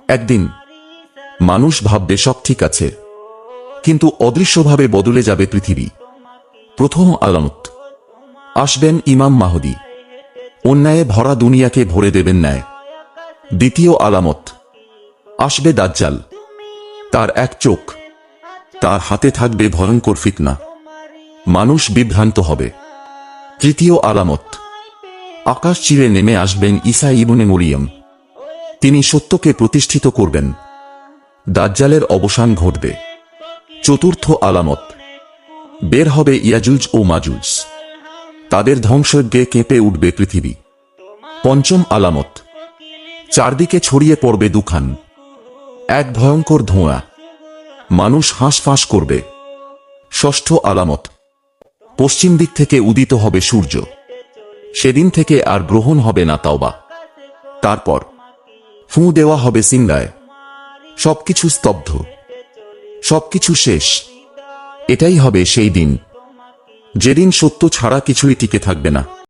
একদিন মানুষ ভাববে সব ঠিক আছে, কিন্তু অদৃশ্যভাবে বদলে যাবে পৃথিবী। প্রথম আলামত, আসবেন ইমাম মাহদী, অন্যায়ে ভরা দুনিয়াকে ভরে দেবেন ন্যায়। দ্বিতীয় আলামত, আসবে দাজ্জাল, তার এক চোখ, তার হাতে থাকবে ভয়ঙ্কর ফিতনা, মানুষ বিভ্রান্ত হবে। তৃতীয় আলামত, আকাশ চিরে নেমে আসবেন ঈসা ইবনে মরিয়ম, তিনি সত্যকে প্রতিষ্ঠিত করবেন, দাজ্জালের অবসান ঘটবে। চতুর্থ আলামত, বের হবে ইয়াজুজ ও মাজুজ, তাদের ধ্বংসযজ্ঞে কেঁপে উঠবে পৃথিবী। পঞ্চম আলামত, চারদিকে ছড়িয়ে পড়বে দুখান, এক ভয়ঙ্কর ধোঁয়া, মানুষ হাঁসফাঁস করবে। ষষ্ঠ আলামত, পশ্চিম দিক থেকে উদিত হবে সূর্য, সেদিন থেকে আর গ্রহণ হবে না তাওবা। তারপর ফুঁ দেওয়া হবে সিংহায়, সবকিছু স্তব্ধ, সবকিছু শেষ। এটাই হবে সেই দিন, যেদিন সত্য ছাড়া কিছুই টিকে থাকবে না।